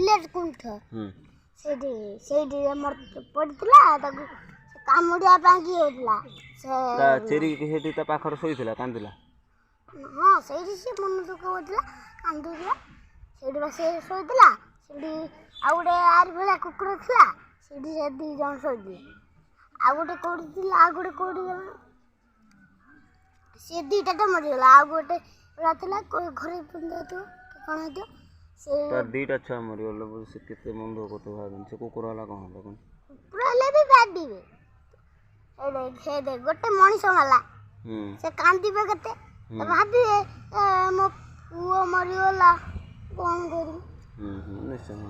Village कुंठ ସେଇଠି ଆମର ପଡ଼ିଥିଲା ତାକୁ କାମୁଡ଼ିବା ପାଇଁ କି ହେଇଥିଲା ଚେରି ସେଠି ତା ପାଖରେ ଶୋଇଥିଲା କାନ୍ଦିଲା ହଁ ସେଇଠି ସେ ମନ ଦୁଃଖ ହେଉଥିଲା କାନ୍ଦୁଥିଲା ସେଇଠି ବା ସେ ଶୋଇଥିଲା ସେଇଠି ଆଉ ଗୋଟେ ଆରି ଭଳିଆ କୁକୁର ଥିଲା ସେଇଠି ସେ 2 ଜଣ ଶୋଇଥିଲେ ଆଉ ଗୋଟେ କୋଉଠି ଥିଲା ଆଉ ଗୋଟେ କୋଉଠି ଗଲା ସେ 2ଟା ତ ମରିଗଲା ଆଉ ଗୋଟେ ଥିଲା ଘରେ ପିନ୍ଧାଇଥିବ କ'ଣ ହେଇଥିବ ସେ 2ଟା ଛୁଆ ମରିଗଲେ ସେ କେତେ ମନ ଦୁଃଖ କରୁଥିବ ଭାବନି ସେ କୁକୁର ହେଲା କ'ଣ ହେଲା କ'ଣ କୁକୁର ହେଲେ ବି ବାଡ଼ିବେ ଗୋଟେ ମଣିଷ ମାଲା ସେ କାନ୍ଦିବେ କେତେ ଭାବିବେ ମୋ ପୁଅ ମରିଗଲା କ'ଣ କରିବି ନିଶ୍ଚୟ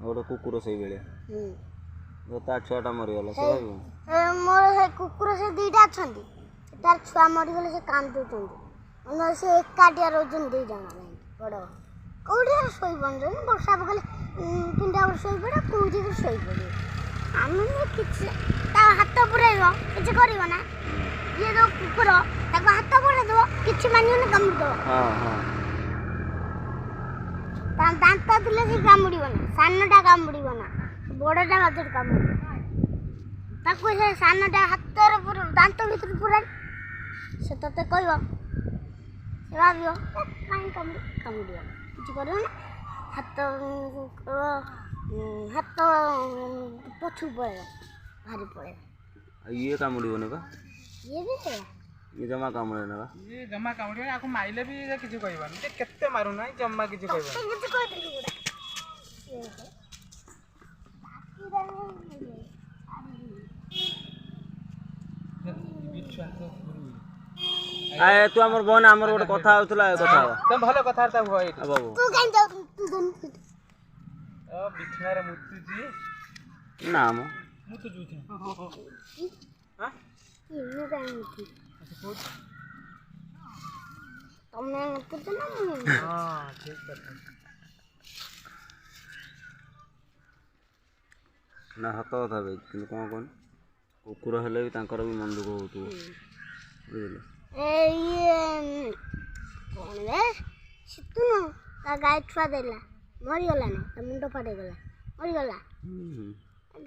ଗୋଟେ କୁକୁର ସେଇଭଳିଆ ତା ଛୁଆଟା ମରିଗଲା ସେ ମୋର ସେ କୁକୁର ସେ 2ଟା ଅଛନ୍ତି ତାର ଛୁଆ ମରିଗଲେ ସେ କାନ୍ଦୁଛନ୍ତି ସେ ଏକାଠିଆ ରହୁଛନ୍ତି 2 ଜଣ ବଡ଼ କେଉଁଠି ଶୋଇପଡ଼ୁଛନ୍ତି ବର୍ଷା ପକେଇଲେ 3ଟା ବେଳେ ଶୋଇପଡ଼େ କେଉଁଠି ଶୋଇପଡ଼ିବେ ଆମେ କିଛି ତା ହାତ ପୁରାଇବ କିଛି କରିବ ନା ଇଏ ଯେଉଁ କୁକୁର ତାକୁ ହାତ ପୁରାଇଦେବ କିଛି ମାନିବନି କାମୁଡ଼ିଦେବ ତା ଦାନ୍ତ ଥିଲେ ସେ କାମୁଡ଼ିବ ନା ସାନଟା କାମୁଡ଼ିବ ନା ବଡ଼ଟା ହାତରେ କାମୁଡ଼ିବ ତାକୁ ସେ ସାନଟା ହାତରେ ଦାନ୍ତ ଭିତରେ ପୁରାଇ ସେ ତତେ କହିବ ସେ ଭାବିବ କାହିଁ କାମୁଡ଼ିବ କିଛି କରିବ ନା ହାତ ପଛକୁ ପଳେଇବ ଭାରି ପଳେଇବ ଇଏ କାମୁଡ଼ିବନି ବା ଇଏ ବି ସେଇଆ ଇଏ ଜମା କାମୁଡ଼େ ନା ବା ଇଏ ଜମା କାମୁଡ଼ିବନି ଆକୁ ମାଇଲେ ବି କିଛି କହିବନି ଯେ କେତେ ମାରୁନାହିଁ ଜମା କିଛି କହିବନି କିଛି କହିଦେଲି ଆଏ ତୁ ଆମର ବନ ଆମର ଗୋଟେ କଥା ହଉଥିଲା ଏ କଥା ତମେ ଭଲ କଥାବାର୍ତ୍ତା ହୁଅ ଏଇଠି ବାବୁ ତୁ କାଇଁ ଯାଉଛୁ ତୁ ବିଛଣାରେ ମୁତୁଛି ନା ମ ମୁତୁଛି ମୁଁ କାଇଁ ମୁତୁଛି ତମେ ମୁତୁଛ ନା ମୁଁ ହଁ ଠିକ କଥା ନା ସତ କଥା ଭାଇ କିନ୍ତୁ କ'ଣ କହନି କୁକୁର ହେଲେ ବି ତାଙ୍କର ବି ମନ ଦୁଃଖ ହେଉଥିବ ବୁଝିଲେ କ'ଣ ରେ ଶୀତୁନୁ ତା ଗାଈ ଛୁଆ ଦେଲା ମରିଗଲା ନା ତା ମୁଣ୍ଡ ଫାଟିଗଲା ମରିଗଲା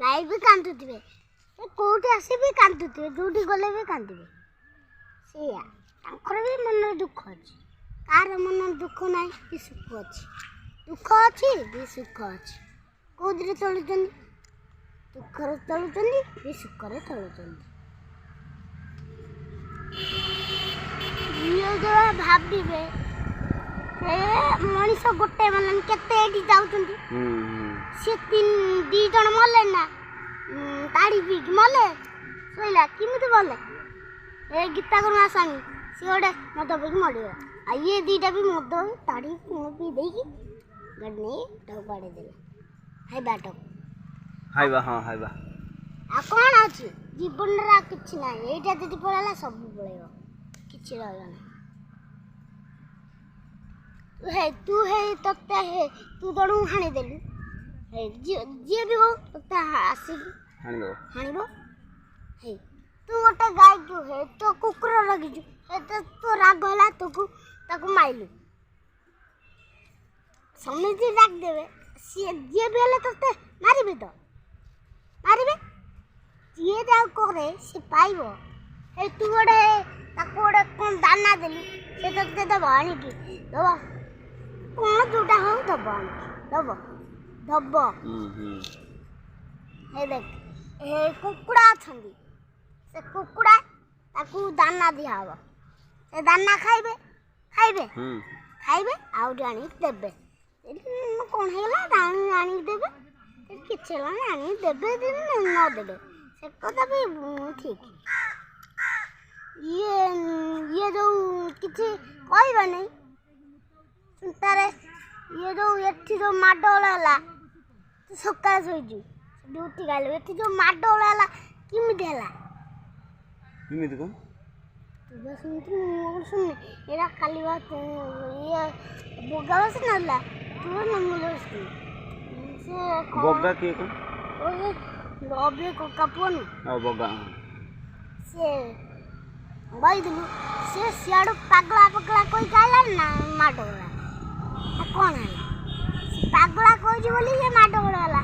ଗାଈ ବି କାନ୍ଦୁଥିବେ ସେ କେଉଁଠି ଆସି ବି କାନ୍ଦୁଥିବେ ଯେଉଁଠି ଗଲେ ବି କାନ୍ଦିବେ ସେଇଆ ତାଙ୍କର ବି ମନରେ ଦୁଃଖ ଅଛି କାହାର ମନରେ ଦୁଃଖ ନାହିଁ ବି ସୁଖ ଅଛି ଦୁଃଖ ଅଛି ବି ସୁଖ ଅଛି କେଉଁଥିରେ ଚଳୁଛନ୍ତି ଦୁଃଖରେ ଚଳୁଛନ୍ତି ବି ସୁଖରେ ଚଳୁଛନ୍ତି ଭାବିବେ ମଣିଷ ଗୋଟେ ମାନେ କେତେ ଏଠି ଯାଉଛନ୍ତି ସେ 2 ଜଣ ମଲେ ନା ତାଡ଼ି ପିଇକି ମଲେ ଶୋଇଲା କେମିତି ମଲେ ଏ ଗୀତା କରୁଣା ସ୍ୱାମୀ ସିଏ ଗୋଟେ ମଦ ପିଇକି ମରିଗଲା ଆଉ ଇଏ 2ଟା ବି ମଦ ତାଡ଼ି ପିଇ ଦେଇକି ଗାଡ଼ି ନେଇ ତାକୁ ବାଡ଼େଇ ଦେଲା ହାଇବାଟାକୁ ହାଇବା ହଁ ହାଇବା ଆଉ କ'ଣ ଅଛି ଜୀବନରେ ଆଉ କିଛି ନାହିଁ ଏଇଟା ଯଦି ପଳେଇଲା ସବୁ ପଳେଇବ କିଛି ରହିବ ନା ତୁ ତତେ ତୁ ଜଣକୁ ହାଣିଦେଲୁ ଯିଏ ବି ହଉ ତତେ ଆସିକି ହାଣିବ ତୁ ଗୋଟେ ଗାଈକୁ ତୋ କୁକୁର ରଖିଛୁ ତୋ ରାଗ ହେଲା ତାକୁ ମାଇଲୁ ସମିତି ଡାକିଦେବେ ସିଏ ଯିଏ ବି ହେଲେ ତତେ ମାରିବେ ଯିଏ ଯାହା କରେ ସେ ପାଇବ ତୁ ଗୋଟେ ତାକୁ ଗୋଟେ କ'ଣ ଦାନା ଦେଲୁ ସେ ତତେ ଦେବ ଆଣିକି ଦେବ କ'ଣ ଯେଉଁଟା ହଉ ଦେବ ଆଣିକି ଦେବ ଦେଖ କୁକୁଡ଼ା ଅଛନ୍ତି ସେ କୁକୁଡ଼ା ତାକୁ ଦାନା ଦିଆହେବ ସେ ଦାନା ଖାଇବେ ଆଉ ଆଣିକି ଦେବେ କ'ଣ ହେଇଗଲା ଆଣିକି ଦେବେ କିଛି ହେଲାନି ଆଣିକି ଦେବେ ନ ଦେବେ ସେ କଥା ବି ଠିକ୍ ଇଏ ଯେଉଁ କିଛି କହିବନି ଚିନ୍ତାରେ ଇଏ ଯେଉଁ ଏଠି ଯେଉଁ ମାଡ଼ଗୋଳ ହେଲା ତୁ ସକାଳେ ଶୋଇଛୁ ସେଠି ଉଠିକି ଆଇଲୁ ଏଠି ଯେଉଁ ମାଡ଼ଗୋଳ ହେଲା କେମିତି ହେଲା କେମିତି କ'ଣ ତୁ ବା ଶୁଣିଛୁ ମୁଁ ଶୁଣିନି ଏଇଟା କାଲି ବା ଇଏ ବଗା ବସି ନଥିଲା ତୁ ମୁଁ ବସିଥିଲି ସେ ବଗା କିଏ କ'ଣ ଅଭି କକା ପୁଅନୁ ବଗା ସେ ବଇଥିଲୁ ସେ ସିଆଡ଼ୁ ପାଗଳା କହିକି ଆଇଲାନି ନା ମାଡ଼ଗୋଳ କ'ଣ ହେଲା ସେ ପାଗଳା କହି କହୁଛି ବୋଲି ସେ ମାଡ଼ ଗୋଳ ହେଲା।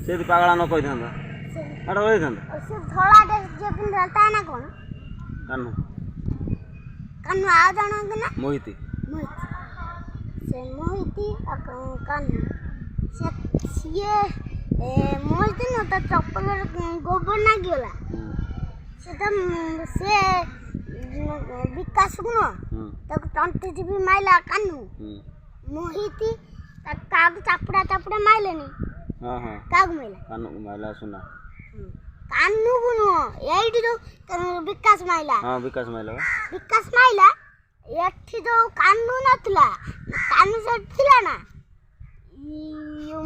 ସେ ଯଦି ପାଗଳା ନ କହିଥାନ୍ତା ମାଡ଼ ଗୋଳ ହେଇଥାନ୍ତା। ସେ ଧଳା ଡ୍ରେସ୍ ଯିଏ ପିନ୍ଧିଲା ତା ନା କ'ଣ? କାହ୍ନୁ ଆଉ ଜଣଙ୍କ ନା ମୋହିତୀ। ସେ ମୋହିତୀ କାହ୍ନୁ ସିଏ ମୋହିତୀ ନୁହଁ ତା ଚପଲରେ ଗୋବର ଲାଗିଗଲା। ସେଟା ସେ ବିକାଶକୁ ନୁହଁ ତାକୁ ତଣ୍ଟି ଚିପି ମାଇଲା କାହ୍ନୁ। ମୋହିତୀ କାହାକୁ ଚାପୁଡ଼ା ମାଇଲେନି। କାହାକୁ ମାଇଲା? କାହ୍ନୁକୁ ମାଇଲା ସୁନା। କାହ୍ନୁକୁ ନୁହଁ ଏଇଠି ଯୋଉ ବିକାଶ ମାଇଲା। ବିକାଶ ମାଇଲା ଏଠି ଯୋଉ କାହ୍ନୁ ନଥିଲା କାହ୍ନୁ ସେଠି ଥିଲା ନା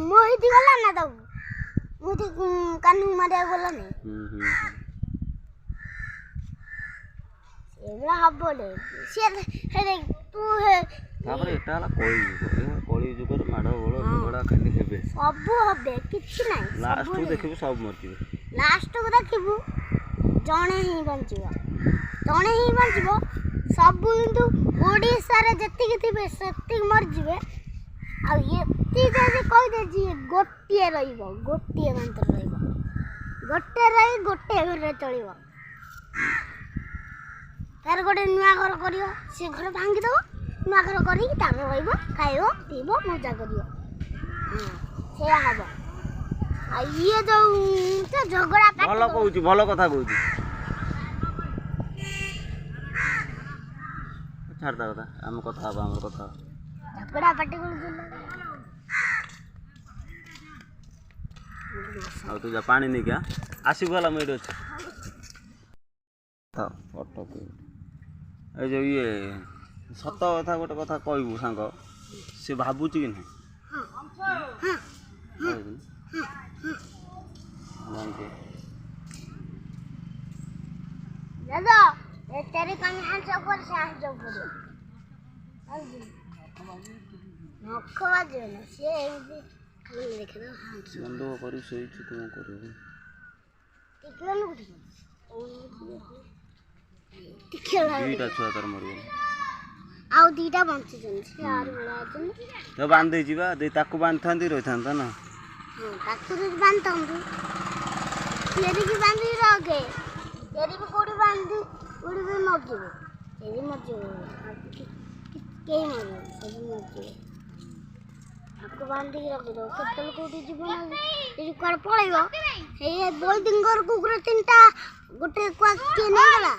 ମୋହିତୀ ଗଲା ନା ତାକୁ ମୋହିତୀ କାହ୍ନୁ ମାରିବାକୁ ଗଲାନି। ଏଗୁଡ଼ା ହବନି ତୁ ତାପରେ ଏଟା ହେଲା କଳି ଯୁଗରେ ମାଡ଼ ଗୋଳ ଝଗଡ଼ା ଖାଲି ହେବେ। ସବୁ ହବେ କିଛି ନାହିଁ। ଲାଷ୍ଟକୁ ଦେଖିବୁ ସବୁ ମରିଯିବେ। ଲାଷ୍ଟକୁ ଦେଖିବୁ ଜଣେ ହିଁ ବଞ୍ଚିବ। ସବୁ କିନ୍ତୁ ଓଡ଼ିଶାରେ ଯେତିକି ଥିବେ ସେତିକି ମରିଯିବେ। ଆଉ ଏତିକି ଯଦି କହିଦେଇଛି ଗୋଟିଏ ରହିବ ଗୋଟିଏ ମାତ୍ର ରହିବ। ଗୋଟିଏ ରହି ଗୋଟିଏ ଘରରେ ଚଳିବ। ତାର ଗୋଟେ ନୂଆ ଘର କରିବ ସେ ଘର ଭାଙ୍ଗିଦେବ ନୂଆ ଘର କରିକି ତାର ରହିବ ଖାଇବ ପିଇବ ମଜା କରିବ। ସେଇଆ ହବ। ଆଉ ଇଏ ଯୋଉ ଝଗଡ଼ା ଭଲ କହୁଛି ଭଲ କଥା କହୁଛି। ଛାଡ଼ ତା କଥା ଆମେ କଥା ହବା ଆମର କଥା ଝଗଡ଼ା ପାଟି କରୁଛୁ। ଆଉ ତୁ ଯା ପାଣି ନେଇକି ଆସିବୁ ହେଲା ମୁଁ ଏଇଠି ଅଛି। ଏ ଯୋଉ ଇଏ ସତ କଥା ଗୋଟେ କଥା କହିବୁ ସାଙ୍ଗ ସେ ଭାବୁଛି କି ନାହିଁ? तेरे कम हाथ ऊपर से हाथ ऊपर नख बाजे ना से खाली देख दो हाथ बंद करी सोईछु तुम करियो टिकला न उठी टिकला दीटा छुआ तर मरियो आउ दीटा बंची जन से आर बड़ा जन तो बांध दे जीवा दे ताकू बांधथांती रहिथांता ना हां ताकू तो बांधथांतु तेरी की बांधी रहोगे तेरी भी कोड़ी बांधी कोड़ी भी मर जीवो तेरी मर जीवो के मर सब मर जीवो आपको बांधी के रख दो केतल कोड़ी जीवन ये कर पळेगो हे बोल दिंगर कुकुर तीनटा गोटे क्वा के नै गला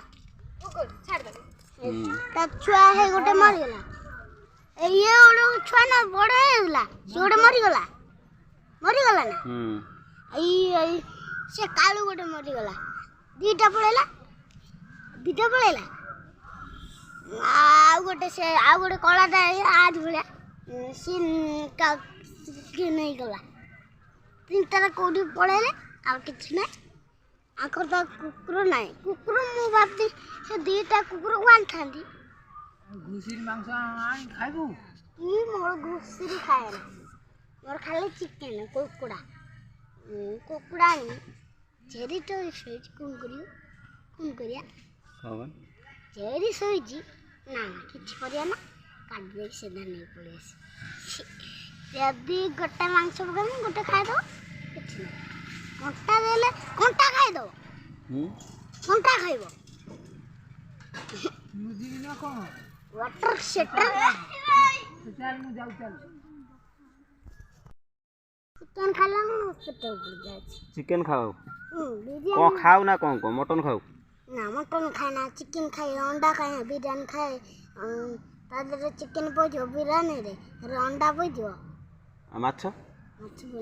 कुकुर छाड़ दे ता छुआ है गोटे मर गला ये ओडो छुआ ना बड़ है गला से गोटे मरि गला ना से कालू गोटे मरि गला दीटा पळेला आ गोटे कलाटा आज भलिया सिन का के नहीं गला तीनटा कोडी पळेले आ किछ नै आकर तो कुकुर नै कुकुर मु भाबती से दीटा कुकुर वान थांदी घुसीर मांस आनी खाइबू ई मोर घुसीर खाए ना मोर खाली चिकन कुकुड़ा नहीं जेरी तो सोच कौन करिया कौन जेरी सोची ना किछ करिया ना काट दे से नहीं पड़े यदि गोटे मांस पकड़ गोटे खाए दो किछ नहीं कंटा देले कंटा खाए दो कंटा खाइबो मुझी ना कोन वाटर सेटर चल मु जाऊ चल चिकन खाला हूं पेट ऊपर जाए चिकन खाओ बिरयानी कौन खाओ ना कौन मटन खाओ ना मटन खाना चिकन खाए अंडा खाए बिरयानी खाए तादरे चिकन पइजो बिरयानी रे अंडा पइजो माछ बनथियो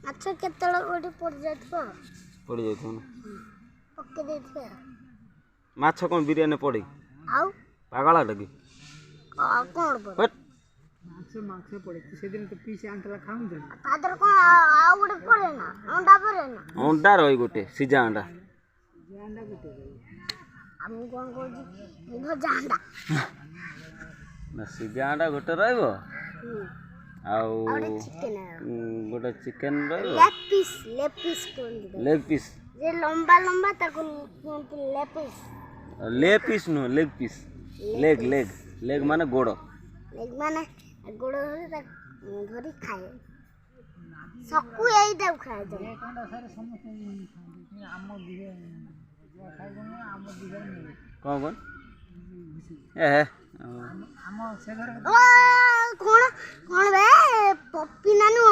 माछ केतळे ओडी पड़ जाथबो पड़ी जाइथो ना पक्के देथबो माछ कौन बिरयानी पड़ी आउ पागला डगी कोन पड़ मांस पड़े से दिन तो पीस आंतला खाऊं दे तादर कोन आउ ओडी पड़े ना अंडा रही गोटे सिजा अंडा गोटे हम कोन कोजी भजा अंडा ना सिजा अंडा गोटे रहइबो आउ गोटे चिकन रहइबो लेग पीस जे लंबा ताको ले पीस नो लेग पीस लेग माने गोड़ ମାନେ ଗୋଡ଼ ଧରି ଧରି ଖାଏ ସକୁ ଏଇଟାକୁ ଖାଏ କ'ଣ ଏ କ'ଣ କ'ଣ ବେ ପପି ନାନୁ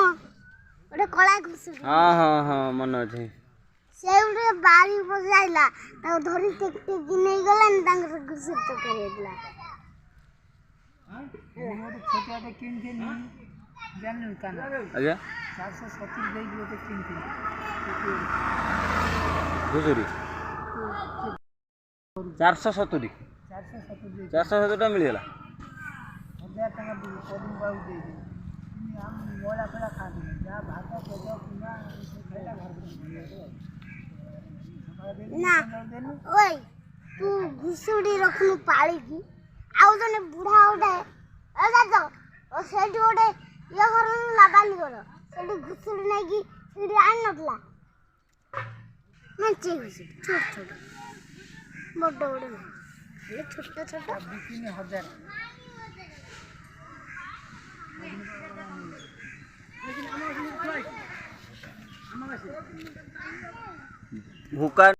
ଗୋଟେ କଳା ଘୁଷୁରୀ ହଁ ହଁ ହଁ ମନେ ଅଛି ସେ ଗୋଟେ ବାରି ଉପରେ ଯାଇଲା ତାକୁ ଧରି ଟେକି ନେଇଗଲାନି ତାଙ୍କର ଘୁଷୁରୀ ତରକାରୀ ହେଇଥିଲା ଆଜ୍ଞା ଘୁଷୁରୀ 470 ଟଙ୍କା ମିଳିଗଲା ନା ଓଇ ତୁ ଘୁଷୁରୀ ରଖୁନୁ ପାଳିକି ଆଉ ଜଣେ ବୁଢ଼ା ଗୋଟେ ସେଇଠି ଗୋଟେ ଇଏ ଘର ଲାବାଲିଙ୍କର ସେଇଠି ଘୁଷୁରୀ ନେଇକି ସେଇଠି ଆଣିନଥିଲା ମେଞ୍ଚେ ଘୁଷୁରୀ ଛୋଟ ଛୋଟ ବଡ଼ ବଡ଼ ନାହିଁ ଛୋଟ ଛୋଟ ଭୁକା